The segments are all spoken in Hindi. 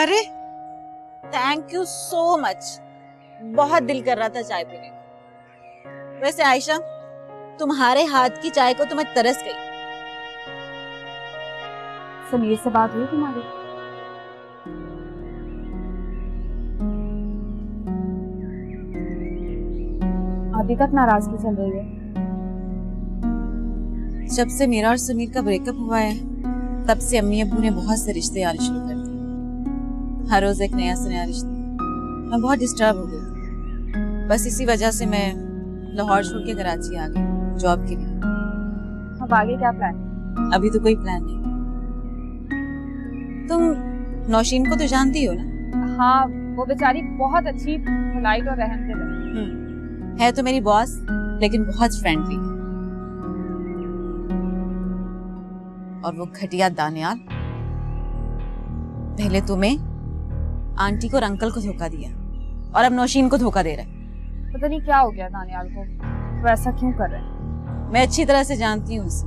अरे थैंक यू सो मच, बहुत दिल कर रहा था चाय पीने का। वैसे आयशा, तुम्हारे हाथ की चाय को तो मैं तरस गई। समीर से बात हुई तुम्हारी? अभी तक नाराजगी चल रही है। जब से मेरा और समीर का ब्रेकअप हुआ है तब से अम्मी अब्बू ने बहुत से रिश्ते आने शुरू कर दिए। हर रोज एक नया से नया रिश्ता। मैं बहुत डिस्टर्ब हो गई। बस इसी वजह से मैं लाहौर छोड़ के कराची आ गई जॉब के लिए। अब आगे क्या प्लान? अभी तो कोई प्लान नहीं। तुम नौशीन को तो जानती हो ना? हाँ, वो बेचारी बहुत अच्छी, पोलाइट और रहमदिल है। है तो मेरी बॉस, लेकिन बहुत फ्रेंडली है। और वो घटिया दानियाल पहले तुम्हें, आंटी को और अंकल को धोखा दिया और अब नौशीन को धोखा दे रहा है। पता नहीं क्या हो गया दानियाल को, वो ऐसा क्यों कर रहे हैं? मैं अच्छी तरह से जानती हूँ उसे।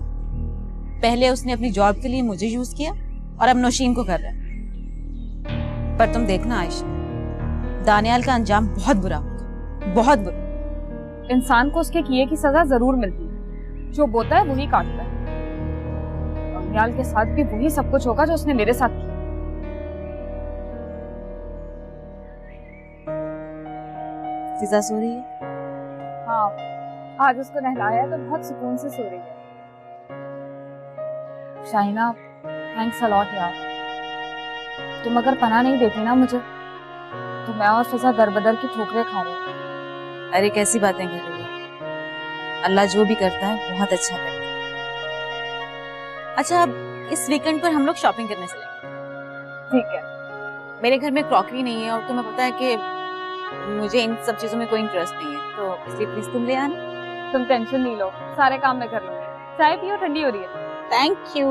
पहले उसने अपनी जॉब के लिए मुझे यूज किया और अब नौशीन को कर रहा है। पर तुम देखना आयशा, दानियाल का अंजाम बहुत बुरा होगा, बहुत बुरा। इंसान को उसके किए की सजा जरूर मिलती है। जो बोता है वही काटता है। दानियाल के साथ भी वही सब कुछ होगा जो उसने मेरे साथ किया। फिजा सो रही है? हाँ, आज उसको नहलाया तो बहुत सुकून से सो रही है। शाहिना, थैंक्स अ लॉट यार। तुम अगर पनाह नहीं देती ना मुझे, तो मैं और फिजा दरबदर की ठोकरें खा रहे। अरे कैसी बातें कर रही है? अल्लाह जो भी करता है बहुत अच्छा करता है। अच्छा, अब इस वीकेंड पर हम लोग शॉपिंग करने चलेंगे। ठीक है। मेरे घर में क्रॉकरी नहीं है और तुम्हें पता है कि मुझे इन सब चीजों में कोई इंटरेस्ट नहीं है, तो इसलिए प्लीज तुम ले आना। तुम टेंशन नहीं लो, सारे काम मैं कर लूंगी। चाय पियो, ठंडी हो रही है। Thank you.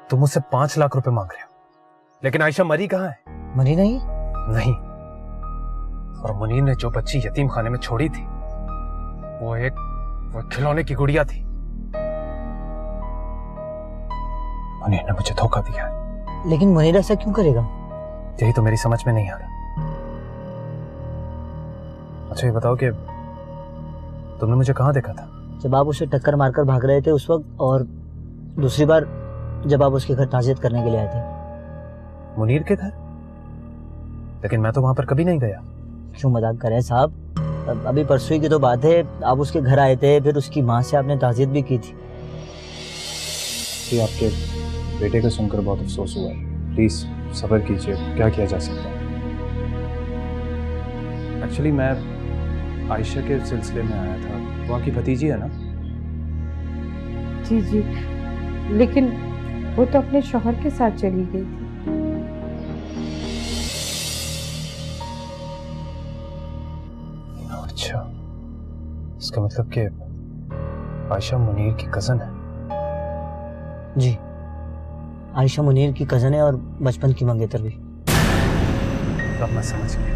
तुम मुझसे 5 लाख रुपए मांग रहे हो, लेकिन आयशा मरी कहाँ है? मरी नहीं? नहीं। और मुनीर ने जो बच्ची यतीम खाने में छोड़ी थी, वो एक खिलौने की गुड़िया थी। मुनीर ने मुझे धोखा दिया। लेकिन मुनीर ऐसा क्यों करेगा? यही तो मेरी समझ में नहीं आ रहा। अच्छा ये बताओ कि तुमने मुझे कहाँ देखा था? जब आप उसे टक्कर मारकर भाग रहे थे उस वक्त, और दूसरी बार जब आप उसके घर ताजियत करने के लिए आए थे। मुनीर के घर? लेकिन मैं तो वहां पर कभी नहीं गया। क्यों मजाक कर रहे हैं साहब? अभी परसों की तो बात है, आप उसके घर आए थे, फिर उसकी माँ से आपने ताजियत भी की थी। ये आपके बेटे को सुनकर बहुत अफसोस हुआ है। प्लीज सब्र कीजिए, क्या किया जा सकता है। एक्चुअली मैं आयशा के सिलसिले में आया था। वो आपकी भतीजी है ना? जी जी, लेकिन वो तो अपने शौहर के साथ चली गई थी। अच्छा, इसका मतलब कि आयशा मुनीर की कजन है? जी, आयशा मुनीर की कजन है और बचपन की मंगेतर भी। तब मैं समझ गया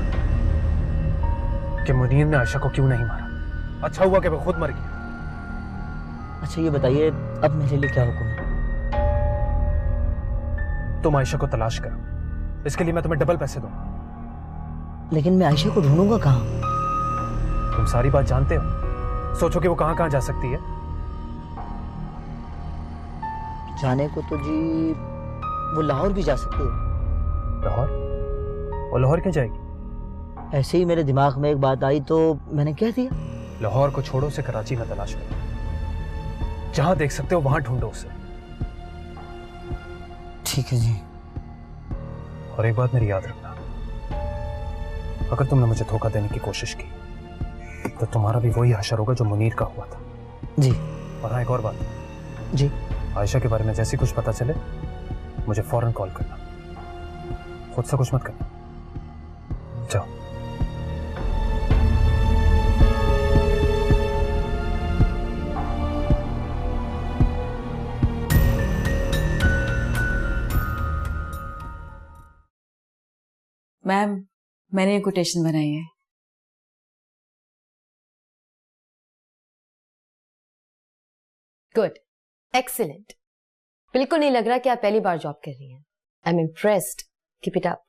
कि मुनीर ने आयशा को क्यों नहीं मारा। अच्छा हुआ कि वो खुद मर गया। अच्छा ये बताइए, अब मेरे लिए क्या हुक्म है? तुम आयशा को तलाश करो, इसके लिए मैं तुम्हें डबल पैसे दूंगा। लेकिन मैं आयशा को ढूंढूंगा कहाँ? तुम सारी बात जानते हो, सोचो कि वो कहां कहां जा सकती है। जाने को तो जी वो लाहौर भी जा सकती है। लाहौर? वो लाहौर क्यों जाएगी? ऐसे ही मेरे दिमाग में एक बात आई तो मैंने कह दिया। लाहौर को छोड़ो, उसे कराची में तलाश करो। जहां देख सकते हो वहां ढूंढो उसे। ठीक है जी। और एक बात मेरी याद रखना, अगर तुमने मुझे धोखा देने की कोशिश की तो तुम्हारा भी वही हशर होगा जो मुनीर का हुआ था। जी। और हाँ, एक और बात जी। आयशा के बारे में जैसे कुछ पता चले मुझे फौरन कॉल करना। खुद से कुछ मत करना। जाओ। मैम, मैंने ये कोटेशन बनाई है। Good, excellent. बिल्कुल नहीं लग रहा कि आप पहली बार जॉब कर रही हैं। I am impressed. Keep it up.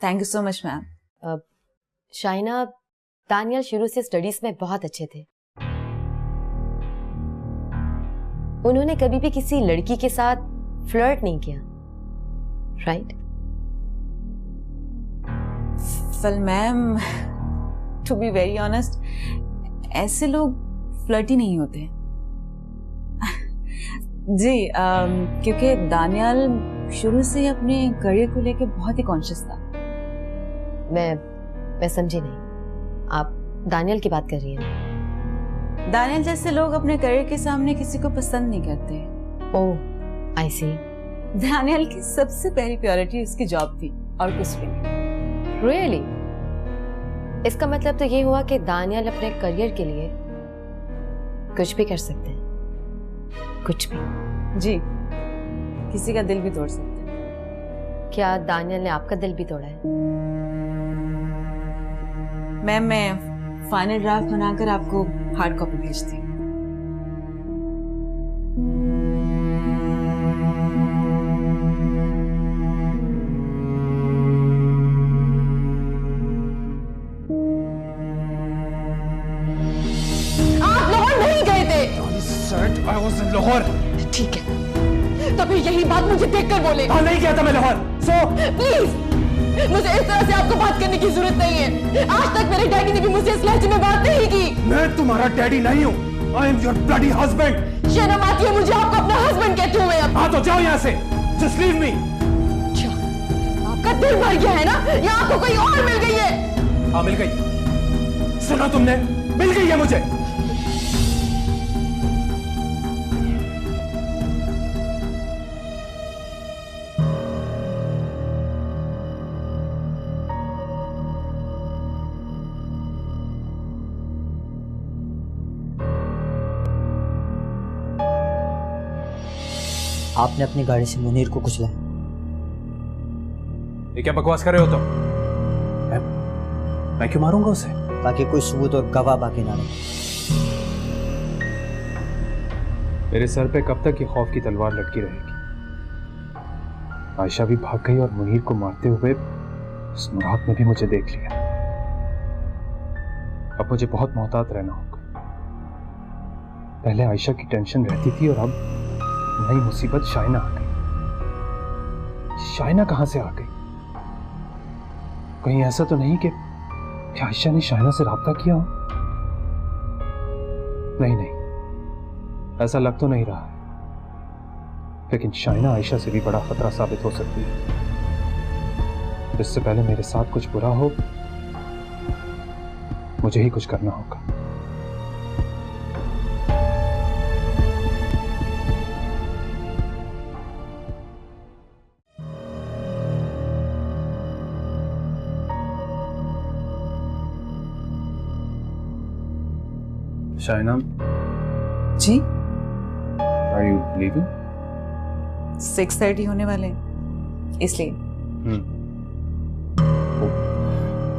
Thank you so much ma'am. Shaina, Daniyal शुरू से स्टडीज में बहुत अच्छे थे। उन्होंने कभी भी किसी लड़की के साथ फ्लर्ट नहीं किया, right? Well ma'am, to be very honest, ऐसे लोग फ्लर्टी नहीं होते जी। क्योंकि दानियल शुरू से ही अपने करियर को लेकर बहुत ही कॉन्शियस था। मैं समझी नहीं, आप दानियल की बात कर रही हैं? दानियल जैसे लोग अपने करियर के सामने किसी को पसंद नहीं करते। ओह, आई सी। दानियल की सबसे पहली प्रायोरिटी उसकी जॉब थी और कुछ भी नहीं। रियली? इसका मतलब तो ये हुआ कि दानियल अपने करियर के लिए कुछ भी कर सकते हैं, कुछ भी। जी, किसी का दिल भी तोड़ सकते हैं। क्या दानियल ने आपका दिल भी तोड़ा है? मैम, मैं फाइनल ड्राफ्ट बनाकर आपको हार्ड कॉपी भेजती हूँ। आप लाहौर नहीं गए थे? I was in Lahore. ठीक है, तो फिर यही बात मुझे देखकर बोले। हाँ, नहीं गया था मैं लाहौर। प्लीज, मुझे इस तरह से आपको बात करने की जरूरत नहीं है। आज तक मेरे डैडी ने भी मुझसे इस लहजे में बात नहीं की। मैं तुम्हारा डैडी नहीं हूँ। I am your bloody husband। शर्म आती है मुझे आपको अपना हस्बैंड कहते हुए। अब हाँ तो जाओ यहाँ से। Just leave me। क्या आपका दिल भर गया है ना, या आपको कोई और मिल गई है? हाँ, मिल गई। सुना तुमने? मिल गई है मुझे। आपने अपनी गाड़ी से मुनीर को कुचला। ये क्या बकवास कर रहे हो तुम? मैं क्यों मारूंगा उसे? ताकि कोई सबूत और गवाह बाकी ना रहे। मेरे सर पे कब तक ये खौफ की तलवार लटकी रहेगी? आयशा भी भाग गई और मुनीर को मारते हुए उस मुराद ने भी मुझे देख लिया। अब मुझे बहुत मोहतात रहना होगा। पहले आयशा की टेंशन रहती थी और अब नई मुसीबत शाइना आ गई। शाइना कहां से आ गई? कहीं ऐसा तो नहीं कि आयशा ने शाइना से राब्ता किया हो? नहीं, ऐसा लग तो नहीं रहा है। लेकिन शाइना आयशा से भी बड़ा खतरा साबित हो सकती है। इससे पहले मेरे साथ कुछ बुरा हो, मुझे ही कुछ करना होगा। शाइना जी, आर यू लीविंग? 6:30 होने वाले हैं, इसलिए।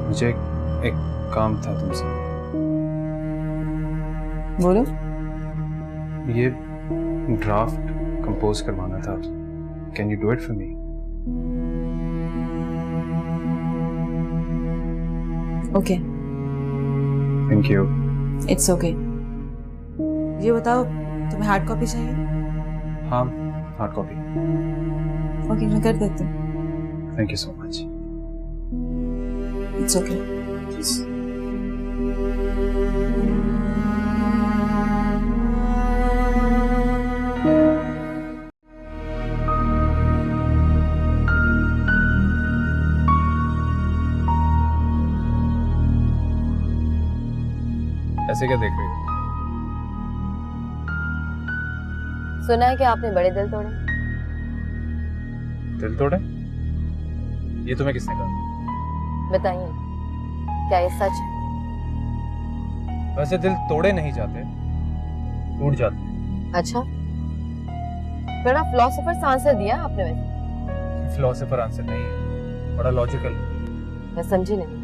मुझे एक काम था तुमसे। बोलो। ये ड्राफ्ट कंपोज करवाना था। Can you do it for me? Okay, thank you. It's okay. ये बताओ, तुम्हें हार्ड कॉपी चाहिए? हाँ, हार्ड कॉपी। ओके, मैं कर देती हूँ। Thank you so much. It's okay. ऐसे क्या देख रही हो? सुना है कि आपने बड़े दिल तोड़े। दिल तोड़े? ये तुम्हें किसने कहा? बताइए, क्या ये सच है? वैसे दिल तोड़े नहीं जाते, टूट जाते। अच्छा, बड़ा फिलोसोफर सा आंसर दिया आपने। वैसे फिलोसोफर आंसर नहीं है, बड़ा लॉजिकल। मैं समझी नहीं।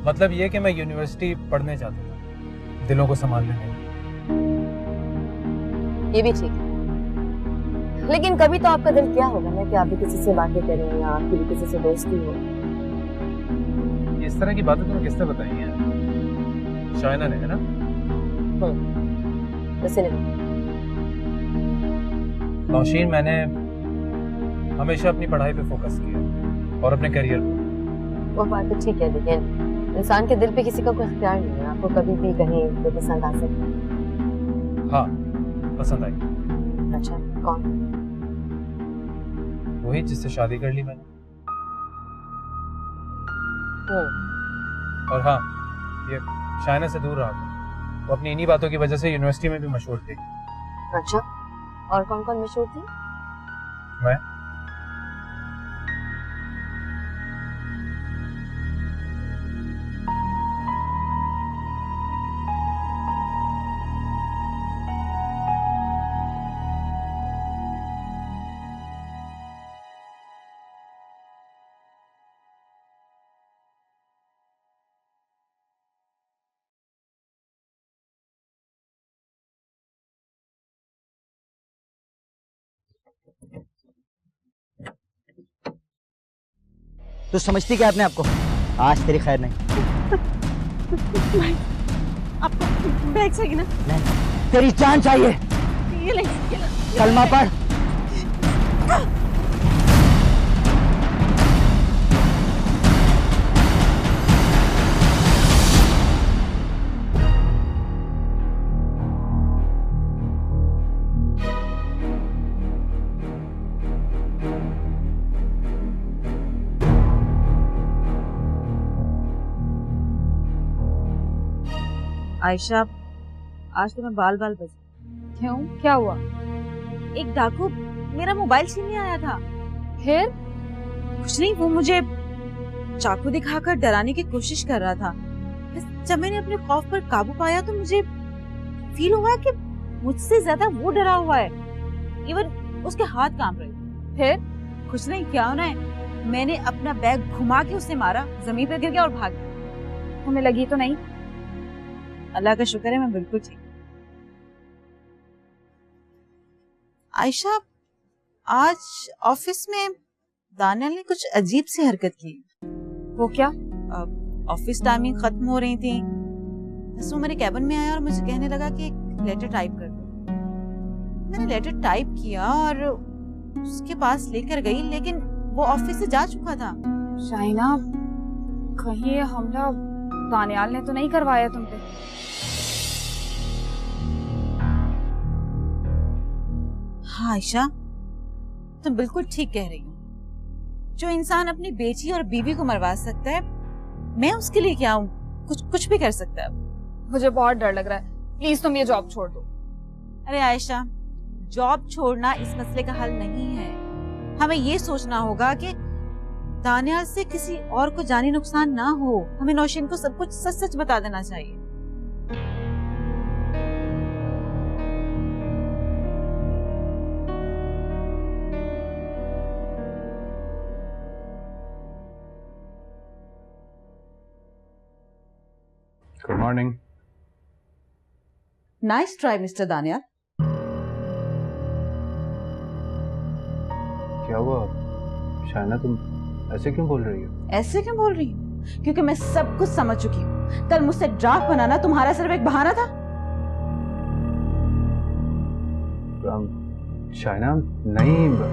मतलब ये कि मैं यूनिवर्सिटी पढ़ने जाता था, दिलों को संभालने नहीं। ये भी ठीक है, लेकिन कभी तो आपका दिल क्या होगा ना कि आप भी किसी से बातें करें या आपकी भी किसी से दोस्ती हो। इस तरह की बातें तुम्हें किसने बताई हैं? शाइना ने, है ना? किसी ने? नौशीन, मैंने हमेशा अपनी पढ़ाई पे फोकस किया और अपने करियर पे। वो बात तो ठीक है, लेकिन इंसान के दिल पे किसी का कोई इख्तियार नहीं है। आपको कभी भी कहीं कोई पसंद आ सकता है। हाँ, पसंद आई। अच्छा, कौन? वही जिससे शादी कर ली मैंने। और हाँ, ये शाइना से दूर रहा था। वो अपनी इन्हीं बातों की वजह से यूनिवर्सिटी में भी मशहूर थी। अच्छा, और कौन कौन मशहूर थी? मैं। तो समझती क्या अपने आपको? आज तेरी खैर नहीं। आपको बैग चाहिए ना? नहीं, तेरी जान चाहिए। ये ले, कलमा पढ़। आयशा, आज तो मैं बाल बच। क्यों, क्या हुआ? एक डाकू मेरा मोबाइल छीनने आया था। फिर? कुछ नहीं, वो मुझे चाकू दिखाकर डराने की कोशिश कर रहा था। बस जब मैंने अपने खौफ पर काबू पाया तो मुझे फील हुआ कि मुझसे ज्यादा वो डरा हुआ है। इवन उसके हाथ कांप रहे। फिर? कुछ नहीं, क्या होना है, मैंने अपना बैग घुमा के उसे मारा, जमीन पर गिर गया और भाग गया। हमें लगी तो नहीं? अल्लाह का शुक्र है, मैं बिल्कुल ठीक। आयशा, आज ऑफिस में दानियाल ने कुछ अजीब सी हरकत की। वो क्या? ऑफिस टाइमिंग खत्म हो रही थी, बस वो मेरे कैबिन में आया और मुझे कहने लगा कि एक लेटर टाइप कर दो। मैंने लेटर टाइप किया और उसके पास लेकर गई, लेकिन वो ऑफिस से जा चुका था। शाइना, कहीं ये हमला दानियाल ने तो नहीं करवाया तुम पे? हाँ आयशा, तुम बिल्कुल ठीक कह रही हो। जो इंसान अपनी बेटी और बीवी को मरवा सकता है, मैं उसके लिए क्या हूँ? कुछ भी कर सकता है। मुझे बहुत डर लग रहा है, प्लीज तुम ये जॉब छोड़ दो। अरे आयशा, जॉब छोड़ना इस मसले का हल नहीं है। हमें ये सोचना होगा कि दानियाल से किसी और को जानी नुकसान ना हो। हमें नौशीन को सब कुछ सच सच बता देना चाहिए। Good morning. Nice try mister Daniyal. क्या हुआ शाइना, तुम ऐसे क्यों बोल रही हो? ऐसे क्यों बोल रही हूँ? क्योंकि मैं सब कुछ समझ चुकी हूँ। कल मुझसे ड्राफ्ट बनाना तुम्हारा सिर्फ एक बहाना था। शाइना, नहीं तो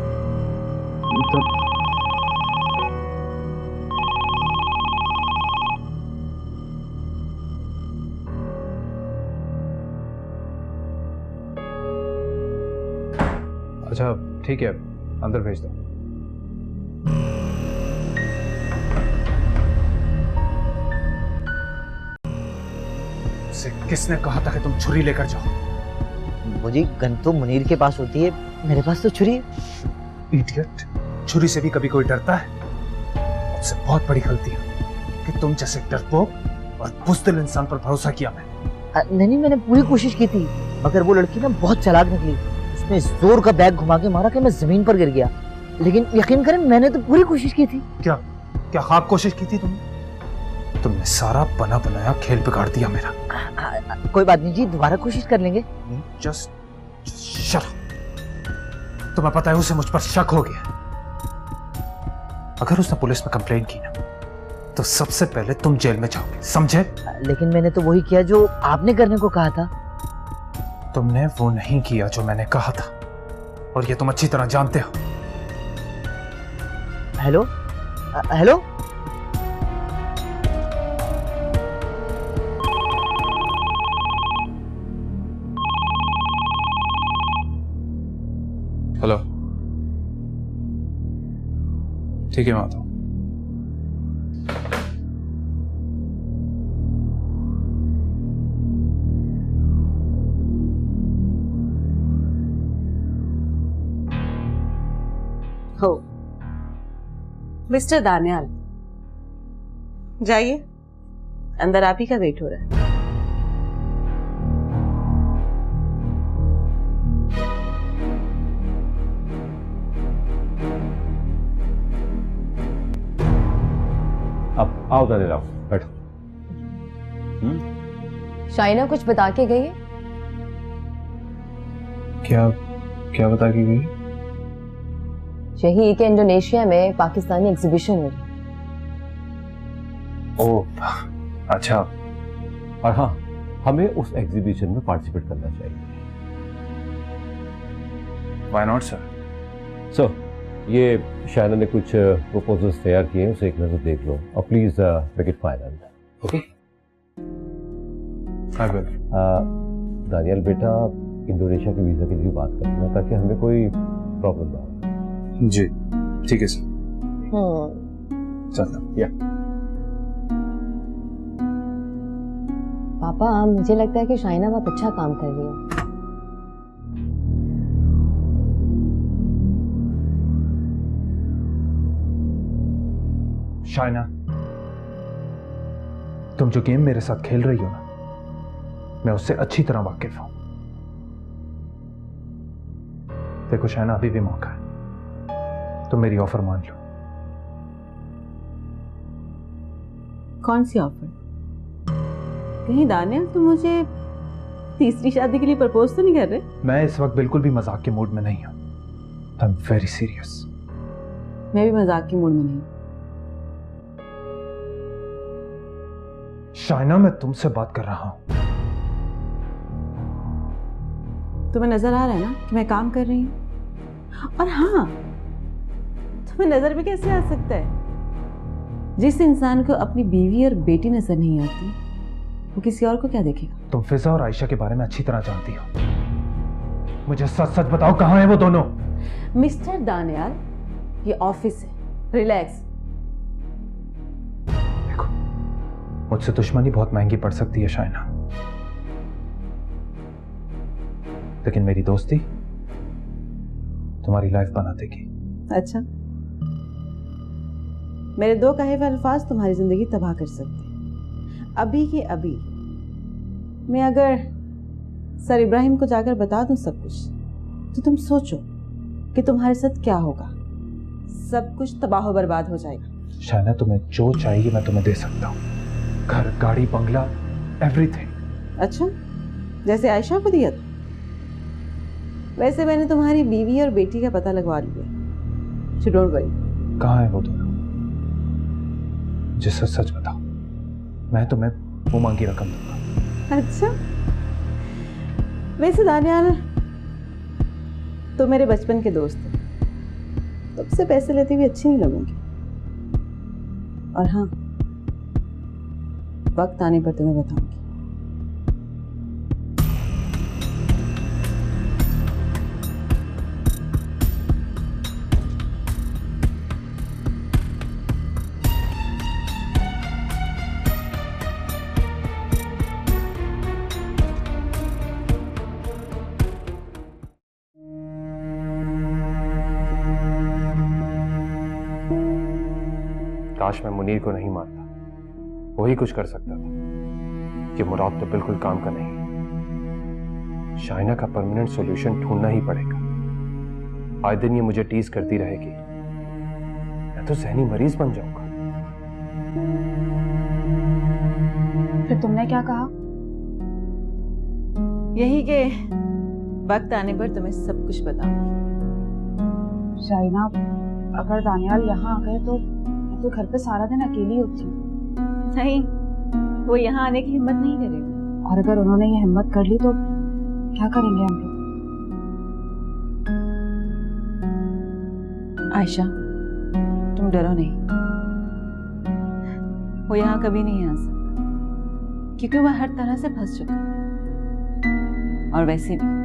अच्छा ठीक है, अंदर भेज दो। उसे किसने कहा था कि तुम छुरी लेकर जाओ? मुझे गन तो मुनीर के पास होती है, मेरे पास तो छुरी है। इडियट, छुरी से भी कभी कोई डरता है? मुझसे बहुत बड़ी गलती है कि तुम जैसे डरपोक और बुज़दिल इंसान पर भरोसा किया मैंने। नहीं, मैंने पूरी कोशिश की थी, मगर वो लड़की ना बहुत चालाक निकली। उसने जोर का बैग घुमा के मारा कि मैं जमीन पर गिर गया। लेकिन यकीन करें, मैंने तो पूरी कोशिश की थी। क्या खाब कोशिश की थी तुमने सारा बना बनाया खेल बिगाड़ दिया मेरा। कोई बात नहीं जी, दोबारा कोशिश कर लेंगे। Just shut up. तुम्हें पता है उसे मुझ पर शक हो गया। अगर उसने पुलिस में कंप्लेन की ना तो सबसे पहले तुम जेल में जाओगे, समझे? लेकिन मैंने तो वही किया जो आपने करने को कहा था। तुमने वो नहीं किया जो मैंने कहा था, और ये तुम अच्छी तरह जानते हो। हेलो हेलो, हेलो, ठीक है मैं आता हूं। हो मिस्टर दानियाल, जाइए, अंदर आप ही का वेट हो रहा है। अब आओ दानियाल, आओ बैठो। शाइना कुछ बता के गई है? क्या क्या बता के गई? यही कि इंडोनेशिया में पाकिस्तानी एग्जीबिशन हो रही है। ओह अच्छा। और हाँ, हमें उस एग्जीबिशन में पार्टिसिपेट करना चाहिए। Why not sir? सो ये शाइना ने कुछ प्रपोजल्स तैयार किए हैं, उसे एक नजर देख लो और please make it final. Okay? I will. Daniyal बेटा, इंडोनेशिया के वीजा के लिए बात करना ताकि हमें कोई प्रॉब्लम ना हो। जी ठीक है सर, चलता। या पापा, मुझे लगता है कि शाइना बहुत अच्छा काम कर रही है। शाइना, तुम जो गेम मेरे साथ खेल रही हो ना, मैं उससे अच्छी तरह वाकिफ हूं। देखो शाइना, अभी भी मौका है, तुम मेरी ऑफर मान लो। कौन सी ऑफर? कहीं दानियाल तुम मुझे तीसरी शादी के लिए प्रपोज तो नहीं कर रहे? मैं इस वक्त बिल्कुल भी मजाक के मूड में नहीं हूं। I am very serious. मैं भी मजाक के मूड में नहीं। शाइना, मैं तुमसे बात कर रहा हूं। तुम्हें नजर आ रहा है ना कि मैं काम कर रही हूं? और हाँ, तुम्हें नजर भी कैसे आ सकता है? जिस इंसान को अपनी बीवी और बेटी नजर नहीं आती, वो किसी और को क्या देखेगा? तुम फिजा और आयशा के बारे में अच्छी तरह जानती हो। मुझे सच सच बताओ, कहां है वो दोनों? मिस्टर दानियाल, ये ऑफिस है, रिलैक्स। देखो, मुझसे दुश्मनी बहुत महंगी पड़ सकती है शाइना, लेकिन मेरी दोस्ती तुम्हारी लाइफ बना देगी। अच्छा, मेरे दो कहे हुए अल्फाज तुम्हारी जिंदगी तबाह कर सकते हैं। अभी के अभी मैं अगर सर इब्राहिम को जाकर बता दूं सब कुछ, तो तुम सोचो कि तुम्हारे साथ क्या होगा। सब कुछ तबाह बर्बाद हो जाएगा। शाइना, तुम्हें जो चाहिए मैं तुम्हें दे सकता हूँ। घर, गाड़ी, बंगला, एवरीथिंग। अच्छा, जैसे आयशा को दिया था? वैसे मैंने तुम्हारी बीवी और बेटी का पता लगवा लिया। So don't worry. कहाँ है वो दोनों? मुझे सच सच बताओ, मैं तुम्हें मुंह मांगी रकम दूंगा। अच्छा, वैसे दानियाल, तो मेरे बचपन के दोस्त थे, तुमसे पैसे लेते हुए अच्छी नहीं लगूंगी। और हाँ, वक्त आने पर तुम्हें बताऊंगी। काश मैं मुनीर को नहीं मारता, वही कुछ कर सकता था। ये मुराद तो बिल्कुल काम का नहीं। शाइना का परमानेंट सॉल्यूशन ढूंढना ही पड़ेगा। आए दिन ये मुझे टीज करती रहेगी, मैं तो जहनी मरीज बन जाऊंगा। फिर तुमने क्या कहा? यही कि वक्त आने पर तुम्हें सब कुछ बताऊंगी। शाइना, अगर दानियाल यहाँ आ गए तो मैं तो घर पे सारा दिन अकेली होती हूँ। नहीं, वो यहाँ आने की हिम्मत नहीं करेगा। और अगर उन्होंने ये हिम्मत कर ली तो क्या करेंगे हम लोग? आयशा, तुम डरो नहीं, वो यहाँ कभी नहीं आ सकता क्योंकि वह हर तरह से फंस चुका है। और वैसे भी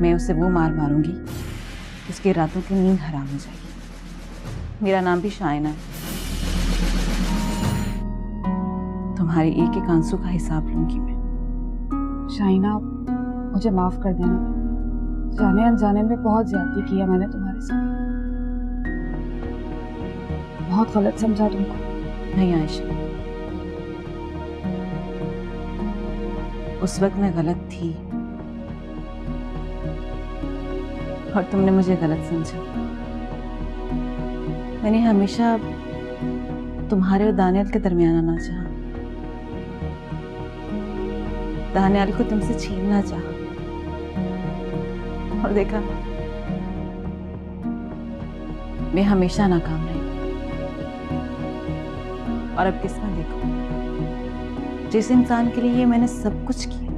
मैं उसे वो मार मारूंगी उसकी रातों की नींद हराम हो जाएगी। मेरा नाम भी शाइना है। तुम्हारे एक एक आंसू का हिसाब लूंगी मैं। शाइना, मुझे माफ कर देना, जाने अनजाने में बहुत ज्यादती की है मैंने तुम्हारे साथ। बहुत गलत समझा तुमको। नहीं आयशा, उस वक्त मैं गलत थी और तुमने मुझे गलत समझा। मैंने हमेशा तुम्हारे और दानियाल के दरमियान आना चाहा, दानियाल को तुमसे छीनना चाहा, और देखा मैं हमेशा नाकाम रही। और अब किस्मत देखो, जिस इंसान के लिए मैंने सब कुछ किया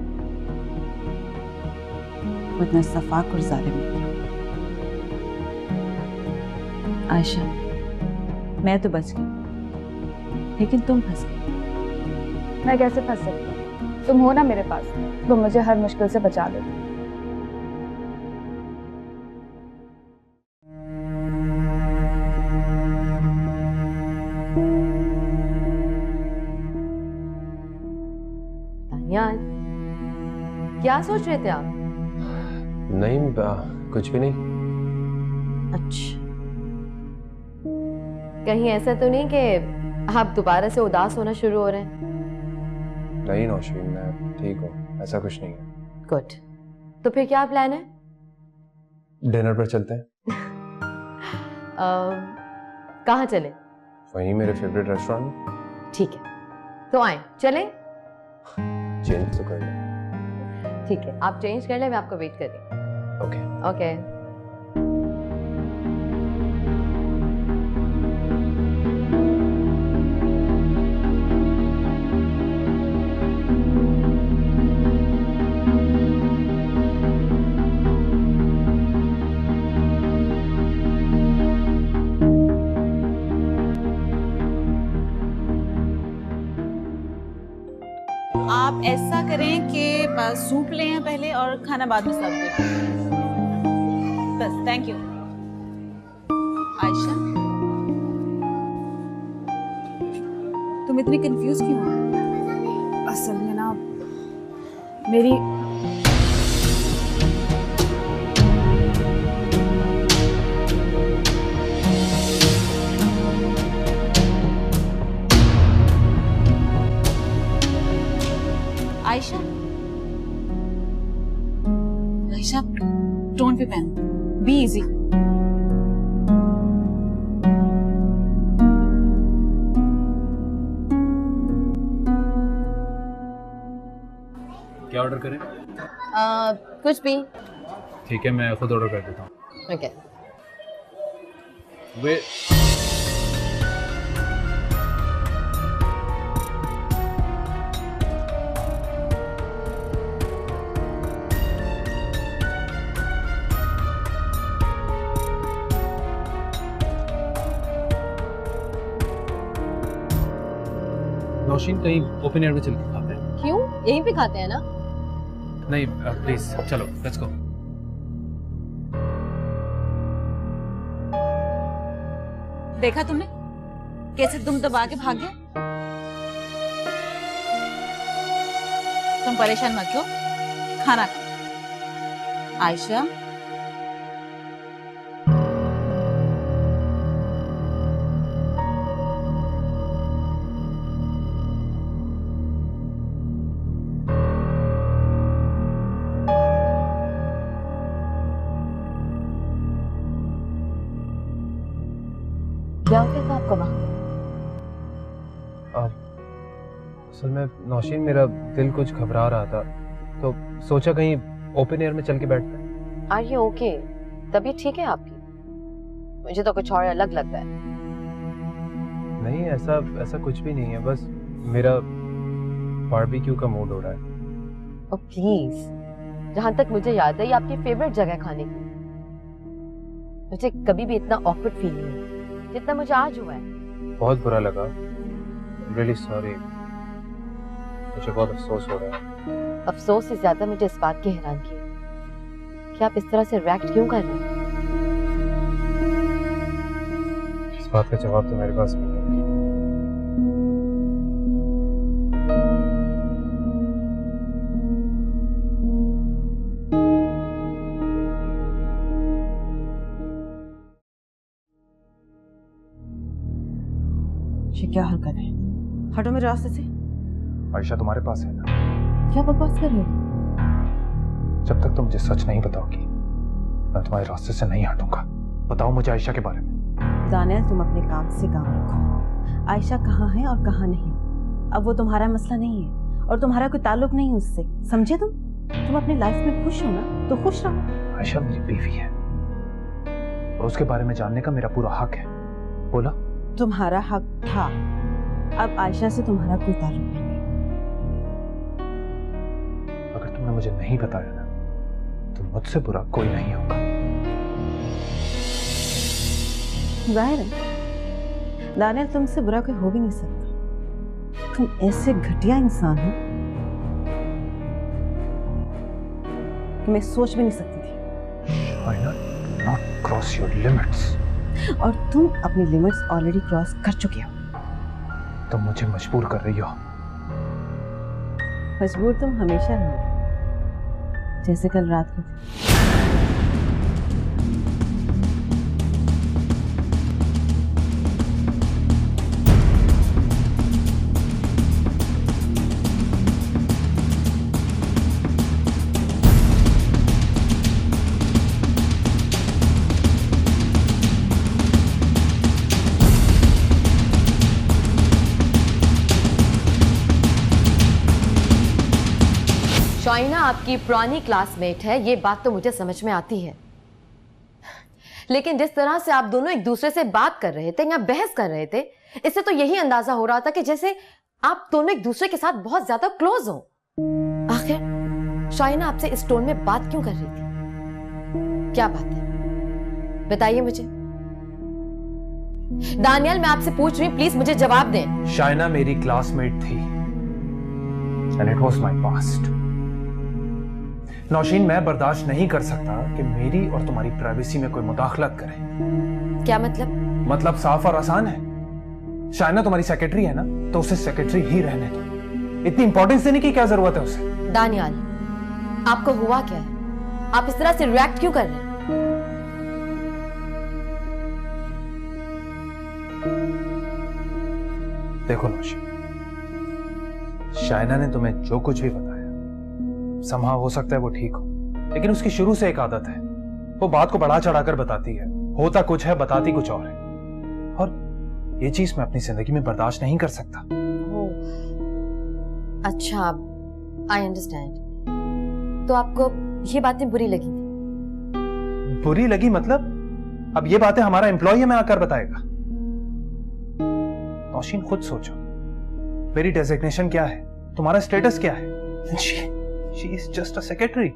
वो इतना सफाक और जालिम निकला। आयशा, मैं तो बच गई लेकिन तुम फंस गई। मैं कैसे फंस सकती हूँ? तुम हो ना मेरे पास, तुम मुझे हर मुश्किल से बचा लो। यार, क्या सोच रहे थे आप? नहीं, कुछ भी नहीं। अच्छा, कहीं ऐसा तो नहीं कि आप दोबारा से उदास होना शुरू हो रहे हैं? नहीं नौशीन, मैं ठीक हूँ, ऐसा कुछ नहीं है। गुड। तो फिर क्या प्लान है? डिनर पर चलते हैं। कहाँ चले? वहीं मेरे फेवरेट रेस्टोरेंट में। ठीक है, तो आए चलें? चेंज तो कर लें। ठीक है, आप चेंज कर ले, मैं आपको वेट कर रही हूँ। ओके। ओके। आप ऐसा करें कि सूप लें पहले और खाना बाद में सर्व करें। बस, थैंक यू। आयशा, तुम इतनी कंफ्यूज क्यों हो? असल में ना मेरी आयशा, आयशा, टोन पे पहन, बी इजी। क्या ऑर्डर करें? कुछ भी। ठीक है, मैं खुद ऑर्डर कर देता हूँ। ओके। वे नौशीन, कहीं ओपन एयर में चल के खाते हैं? क्यों? यहीं पे खाते हैं ना? नहीं, प्लीज चलो, लेट्स गो। देखा तुमने कैसे दुम दबा के भाग गए? तुम परेशान मत हो, खाना खाओ। आयशा, क्या हो गया था आपको वहां? असल में नौशीन, मेरा दिल कुछ घबरा रहा था तो सोचा कहीं ओपन एयर में चल के बैठते हैं। Are you okay? तबीयत ठीक है आपकी? मुझे तो कुछ और अलग लग रहा है। नहीं, ऐसा ऐसा कुछ भी नहीं है, बस मेरा बारबेक्यू का मूड हो रहा है। ओ प्लीज, जहां तक मुझे याद है ये आपकी फेवरेट जगह खाने की। मुझे कभी भी इतना ऑकवर्ड फील नहीं हुआ जितना मुझे आज हुआ है। बहुत बुरा लगा, रियली सॉरी। मुझे बहुत अफसोस हो रहा है। अफसोस से ज्यादा मुझे इस बात की हैरानगी है कि आप इस तरह से रिएक्ट क्यों कर रहे हैं। इस बात का जवाब तो मेरे पास भी नहीं है। ये क्या हरकत है? हटो मेरे रास्ते से। आयशा तुम्हारे पास है ना? क्या बकवास कर रहे हो? जब तक तुम मुझे सच नहीं बताओगी मैं तुम्हारे रास्ते से नहीं हटूंगा। बताओ मुझे आयशा के बारे में। दानियल, तुम अपने काम से काम रखो। आयशा कहाँ है और कहाँ नहीं, अब वो तुम्हारा मसला नहीं है और तुम्हारा कोई ताल्लुक नहीं है उससे, समझे? तुम अपनी लाइफ में खुश हो ना, तो खुश रहो। आयशा मेरी बीवी है और उसके बारे में जानने का मेरा पूरा हक है। बोला? तुम्हारा हक था, अब आयशा से तुम्हारा कोई ताल्लुक नहीं है। अगर तुमने मुझे नहीं बताया ना तो मुझसे बुरा कोई नहीं होगा। जाहिर है दानियल, तुमसे बुरा कोई हो भी नहीं सकता। तुम ऐसे घटिया इंसान हो कि मैं सोच भी नहीं सकती थी। Shaina, not cross your limits. और तुम अपनी लिमिट्स ऑलरेडी क्रॉस कर चुके हो। तुम मुझे मजबूर कर रही हो। मजबूर तुम हमेशा रहोगे, जैसे कल रात को थे। शाइना आपकी पुरानी क्लासमेट है, ये बात तो मुझे समझ में आती है, लेकिन जिस तरह से आप दोनों एक दूसरे से बात कर रहे थे या बहस कर रहे थे, इससे तो यही अंदाजा हो रहा था कि जैसे आप दोनों एक दूसरे के साथ बहुत ज्यादा क्लोज हो। आखिर शाइना आपसे इस टोन में बात क्यों कर रही थी? क्या बात है, बताइए मुझे। दानियल, मैं आपसे पूछ रही हूँ, प्लीज मुझे जवाब दें। शाइना मेरी क्लासमेट थी and it was my past. Nausheen, मैं बर्दाश्त नहीं कर सकता कि मेरी और तुम्हारी प्राइवेसी में कोई मुदाखलत करे। क्या मतलब? मतलब साफ और आसान है, शाइना तुम्हारी सेक्रेटरी है ना, तो उसे सेक्रेटरी ही रहने दो। इतनी इंपॉर्टेंस देने की क्या जरूरत है उसे? दानियल, आपको हुआ क्या है? आप इस तरह से रिएक्ट क्यों कर रहे हैं? देखो नौशीन, शाइना ने तुम्हें जो कुछ भी बताया समहाउ हो सकता है वो ठीक हो, लेकिन उसकी शुरू से एक आदत है, वो बात को बढ़ा चढ़ाकर बताती है। होता कुछ है, बताती कुछ और है, और ये चीज मैं अपनी जिंदगी में बर्दाश्त नहीं कर सकता। अच्छा, आई अंडरस्टैंड। तो आपको ये बातें बुरी लगी थी? बुरी लगी मतलब? अब ये बातें हमारा एम्प्लॉय हमें आकर बताएगा। नौशीन, खुद सोचो, मेरी डेजिग्नेशन क्या है, तुम्हारा स्टेटस क्या है? She is just a secretary.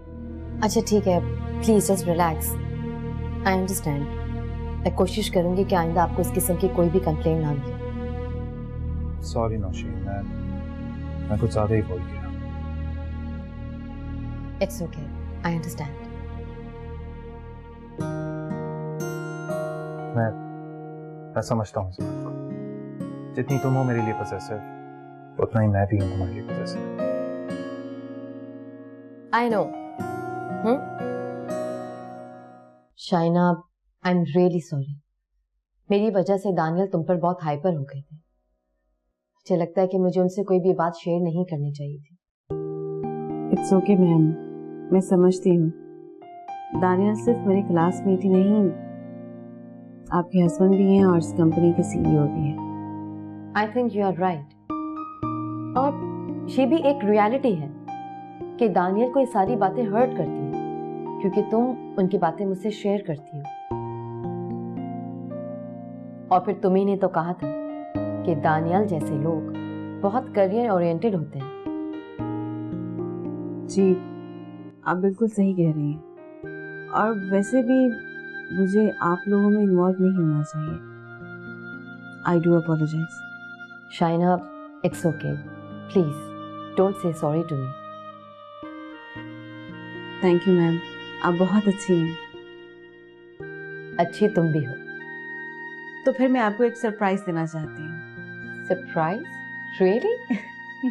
अच्छा ठीक है, please just relax. I understand. मैं कोशिश करूंगी कि आइंदा आपको इस किस्म की कोई भी कंप्लेंट ना मिले। सॉरी नौशीन, मैं कुछ ज्यादा ही बोल गया। It's okay, I understand. मैं समझता हूँ इस बात को। जितनी तुम हो मेरे लिए पॉसेसिव, उतना ही मैं भी हूँ तुम्हारे लिए possessive. I know. Shaina, I am really sorry. मेरी वजह से दानियल तुम पर बहुत हाइपर हो गए थे। मुझे लगता है कि मुझे उनसे कोई भी बात शेयर नहीं करनी चाहिए थी। इट्स ओके मैम, मैं समझती हूँ। दानियल सिर्फ मेरे क्लासमेट ही नहीं, आपके हस्बैंड भी हैं और इस कंपनी के CEO भी हैं। I think you are right. और ये भी एक रियलिटी है कि दानियल को ये सारी बातें हर्ट करती हैं, क्योंकि तुम उनकी बातें मुझसे शेयर करती हो। और फिर तुम ही ने तो कहा था कि दानियाल जैसे लोग बहुत करियर ओरिएंटेड होते हैं। जी, आप बिल्कुल सही कह रही हैं। और वैसे भी मुझे आप लोगों में इन्वॉल्व नहीं होना चाहिए। I do apologize. Shaina, it's okay, please don't say sorry to me. Thank you ma'am, आप बहुत अच्छी हैं। अच्छी तुम भी हो। तो फिर मैं आपको एक सरप्राइज देना चाहती हूँ। सरप्राइज? रियली?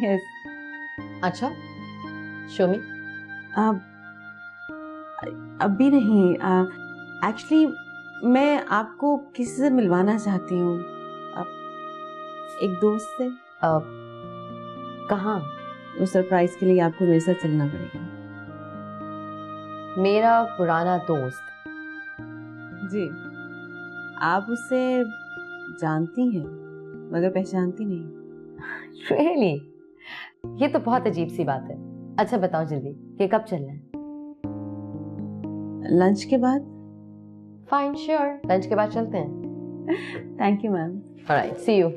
यस। अच्छा, शो मी। अभी नहीं, एक्चुअली मैं आपको किसी से मिलवाना चाहती हूँ, एक दोस्त से। कहाँ? उस सरप्राइज के लिए आपको मेरे साथ चलना पड़ेगा। मेरा पुराना दोस्त? जी, आप उसे जानती हैं मगर पहचानती नहीं। रियली? ये तो बहुत अजीब सी बात है। अच्छा बताओ जल्दी कि कब चलना है? लंच के बाद। फाइन, श्योर, लंच के बाद चलते हैं। Thank you ma'am. Alright, see you.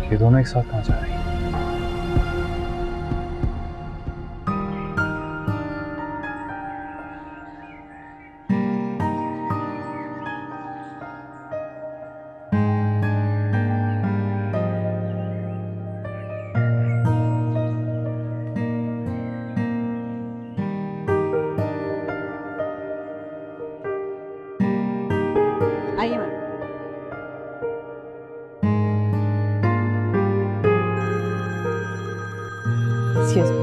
ये दोनों एक साथ कहाँ जा रही हैं? आइए ma'am. Excuse me.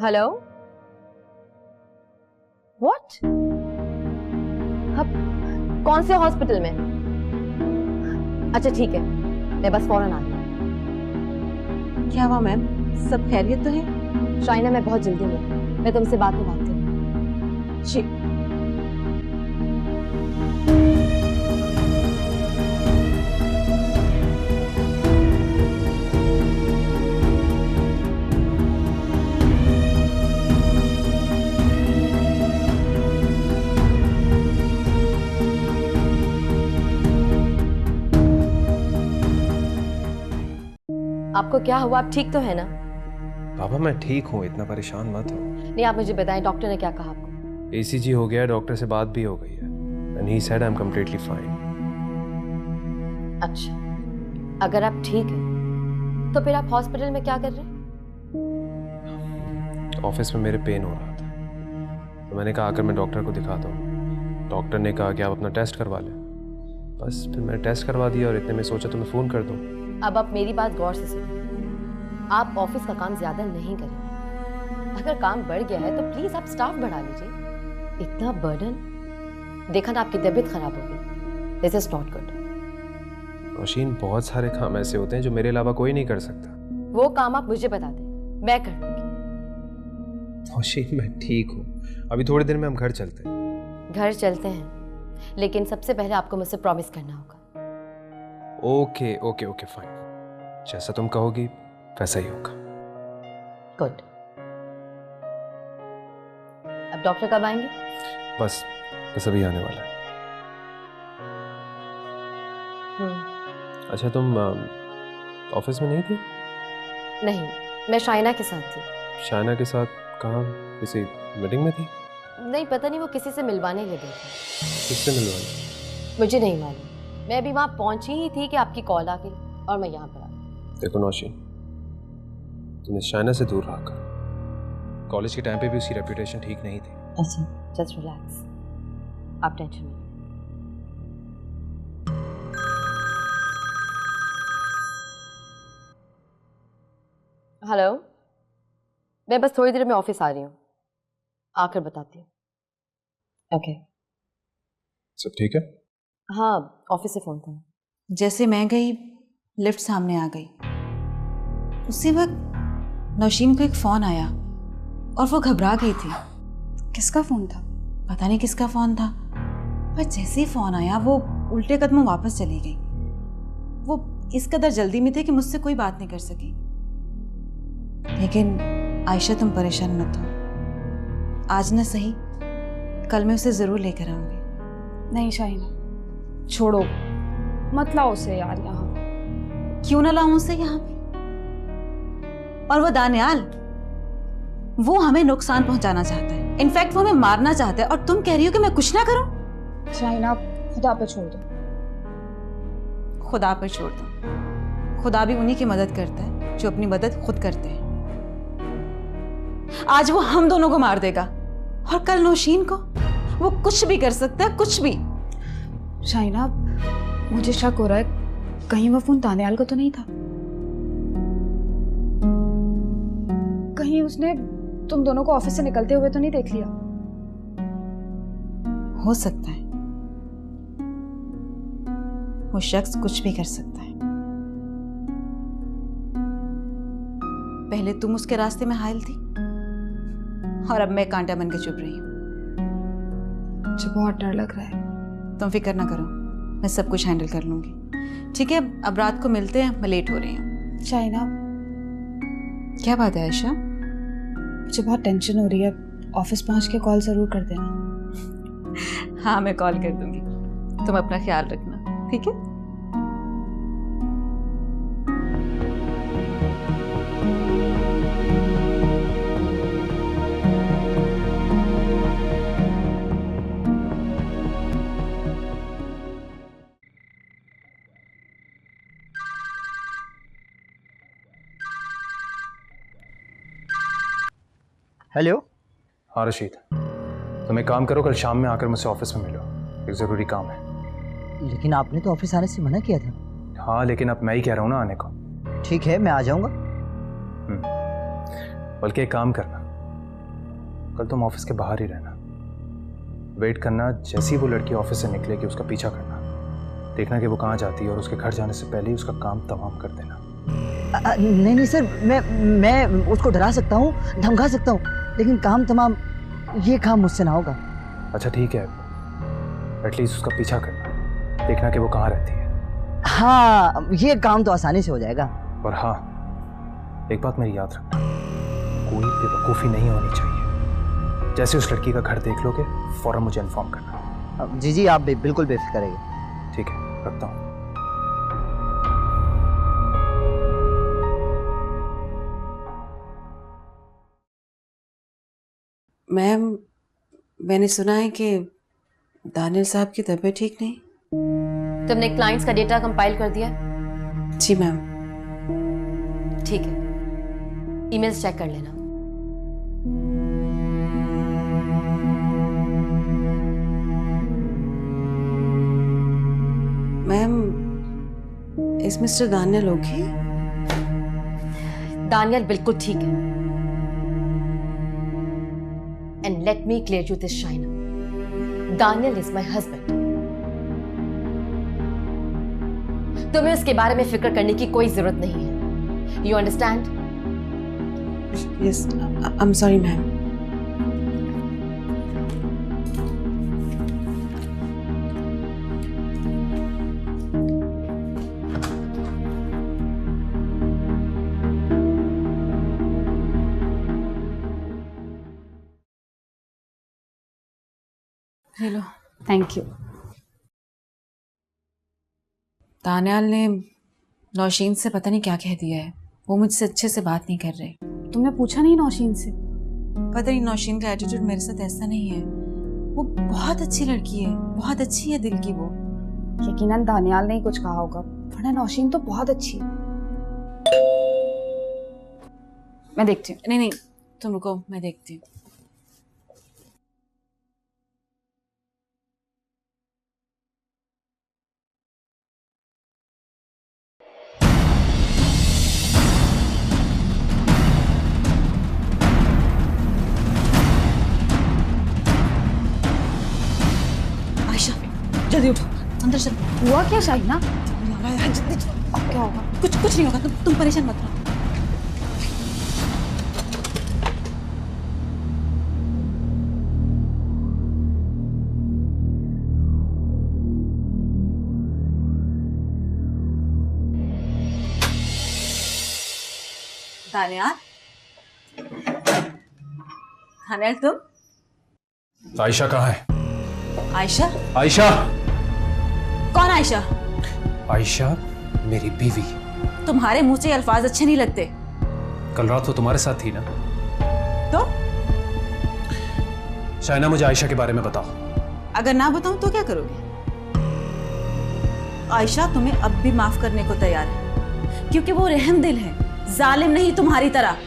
Hello? What? अब कौन से हॉस्पिटल में? अच्छा ठीक है, मैं बस फौरन आ रही क्या हुआ मैम, सब खैरियत तो है? हूँ। शाइना, मैं बहुत जल्दी हूँ, मैं तुमसे बाद में बात करूँ। जी। आपको क्या हुआ? आप ठीक तो है ना? बाबा मैं ठीक हूँ, इतना परेशान मत हो। नहीं, आप मुझे बताएं, डॉक्टर ने क्या कहा आपको? ACG हो गया, डॉक्टर से बात भी हो गई है and he said I am completely fine. अच्छा, अगर आप ठीक हैं तो फिर आप हॉस्पिटल में क्या कर रहे हैं? ऑफिस में मेरे पेन हो रहा था तो मैंने कहा आकर मैं डॉक्टर को दिखाता हूँ। डॉक्टर ने कहा कि आप अपना टेस्ट करवा लें। बस फिर मैंने टेस्ट करवा दिया और इतने में सोचा तो मैं फ़ोन कर दूँ। अब आप मेरी बात गौर से सुनिए। आप ऑफिस का काम ज्यादा नहीं करें। अगर काम बढ़ गया है तो प्लीज आप स्टाफ बढ़ा लीजिए। इतना बर्डन, देखा ना आपकी तबीयत खराब हो गई। This is not good. Roshin, बहुत सारे काम ऐसे होते हैं जो मेरे अलावा कोई नहीं कर सकता। वो काम आप मुझे बता दें, मैं कर दूंगी। रोशीन मैं ठीक हूँ, अभी थोड़ी देर में हम घर चलते हैं। घर चलते हैं, लेकिन सबसे पहले आपको मुझसे प्रॉमिस करना होगा। ओके ओके ओके फाइन, जैसा तुम कहोगी वैसा ही होगा। गुड। अब डॉक्टर कब आएंगे? बस अभी आने वाला है। अच्छा तुम ऑफिस में नहीं थी? नहीं, मैं शाइना के साथ थी। शाइना के साथ कहाँ, किसी मीटिंग में थी? नहीं, पता नहीं, वो किसी से मिलवाने ले गई थी। किससे मिलवाने? मुझे नहीं मालूम, मैं अभी वहां पहुंची ही थी कि आपकी कॉल आ गई और मैं यहाँ पर आ गई। देखो नौशीन, तुम इस शाइना से दूर रहा कर। कॉलेज के टाइम पे भी उसकी रेपुटेशन ठीक नहीं थी। अच्छा, जस्ट रिलैक्स, आप टेंशन नहीं। हेलो, मैं बस थोड़ी देर में ऑफिस आ रही हूँ, आकर बताती हूँ। ओके। सब ठीक है? हाँ, ऑफिस से फोन था। जैसे मैं गई लिफ्ट सामने आ गई। उसी वक्त नौशीन को एक फोन आया और वो घबरा गई थी। किसका फोन था? पता नहीं किसका फोन था, पर जैसे ही फोन आया वो उल्टे कदमों वापस चली गई। वो इस कदर जल्दी में थे कि मुझसे कोई बात नहीं कर सकी। लेकिन आयशा तुम परेशान मत हो, आज न सही कल मैं उसे जरूर लेकर आऊंगी। नहीं शाहिना, छोड़ो, मत लाओ उसे यार यहाँ। क्यों ना लाऊं उसे यहाँ पे? और वो दानियाल, वो हमें नुकसान पहुंचाना चाहता है, इनफैक्ट वो हमें मारना चाहता है, और तुम कह रही हो कि मैं कुछ ना करूं? शाहिना, खुदा पे छोड़ दो। खुदा पर छोड़ दो? खुदा भी उन्हीं की मदद करता है जो अपनी मदद खुद करते हैं। आज वो हम दोनों को मार देगा और कल नौशीन को। वो कुछ भी कर सकता है, कुछ भी। शाहिना, मुझे शक हो रहा है कहीं वो फोन दानियाल को तो नहीं था। कहीं उसने तुम दोनों को ऑफिस से निकलते हुए तो नहीं देख लिया? हो सकता है, वो शख्स कुछ भी कर सकता है। पहले तुम उसके रास्ते में हायल थी और अब मैं कांटा बन के चुप रही हूं। मुझे बहुत डर लग रहा है। तुम फिक्र ना करो, मैं सब कुछ हैंडल कर लूंगी। ठीक है, अब रात को मिलते हैं, मैं लेट हो रही हूँ। शाहिना, क्या बात है आयशा? मुझे बहुत टेंशन हो रही है, ऑफिस पहुंच के कॉल जरूर कर देना। हाँ, मैं कॉल कर दूंगी। तुम अपना ख्याल रखना, ठीक है? हेलो। हाँ रशीद, तुम एक काम करो, कल शाम में आकर मुझसे ऑफिस में मिलो, एक ज़रूरी काम है। लेकिन आपने तो ऑफिस आने से मना किया था। हाँ, लेकिन अब मैं ही कह रहा हूँ ना आने को। ठीक है, मैं आ जाऊंगा। बल्कि एक काम करना, कल तुम ऑफिस के बाहर ही रहना, वेट करना। जैसे ही वो लड़की ऑफिस से निकलेगी उसका पीछा करना, देखना कि वो कहाँ जाती है और उसके घर जाने से पहले ही उसका काम तमाम कर देना। नहीं नहीं सर, मैं उसको डरा सकता हूँ, धमका सकता हूँ, लेकिन काम तमाम, ये काम मुझसे ना होगा। अच्छा ठीक है, एटलीस्ट उसका पीछा करना, देखना कि वो कहाँ रहती है। हाँ, ये काम तो आसानी से हो जाएगा। और हाँ, एक बात मेरी याद रखना, कोई बेवकूफ़ी नहीं होनी चाहिए। जैसे उस लड़की का घर देख लोगे फौरन मुझे इन्फॉर्म करना। जी जी, आप बिल्कुल बेफिक्र रहिए। ठीक है, रखता हूँ। मैम, मैंने सुना है कि दानियल साहब की तबीयत ठीक नहीं। तुमने क्लाइंट्स का डेटा कंपाइल कर दिया? जी मैम। ठीक है, ईमेल्स चेक कर लेना। मैम, इस मिस्टर दानियल ओके? दानियल बिल्कुल ठीक है। And let me clear you this, Shaina. Daniel is my husband. तुम्हें उसके बारे में फिक्र करने की कोई जरूरत नहीं है। You understand? Yes, I'm sorry ma'am. Hello. Thank you. Daniyal ने नौशीन से पता नहीं क्या कह दिया है, वो मुझसे अच्छे से बात नहीं कर रहे। तुमने पूछा नहीं नौशीन से? पता नहीं, नौशीन का एटीट्यूड मेरे साथ ऐसा नहीं है। वो बहुत अच्छी लड़की है, बहुत अच्छी है दिल की वो। यकीनन दानियाल ने ही कुछ कहा होगा, वरना नौशीन तो बहुत अच्छी है। मैं देखती हूँ। नहीं नहीं, तुम रुको, मैं देखती हूँ। जल्दी उठो, अंदर चलो। हुआ क्या शाहिना? हाँ, जल्दी चलो। क्या होगा? कुछ नहीं होगा, तुम परेशान मत रहो। दानियाल, दानियाल तुम? आयशा कहाँ है? आयशा? आयशा! कौन आयशा? आयशा मेरी बीवी। तुम्हारे मुंह से ये अल्फाज अच्छे नहीं लगते। कल रात वो तुम्हारे साथ थी ना? तो शाइना, मुझे आयशा के बारे में बताओ। अगर ना बताऊं तो क्या करोगे? आयशा तुम्हें अब भी माफ करने को तैयार है, क्योंकि वो रहम दिल है, जालिम नहीं तुम्हारी तरह।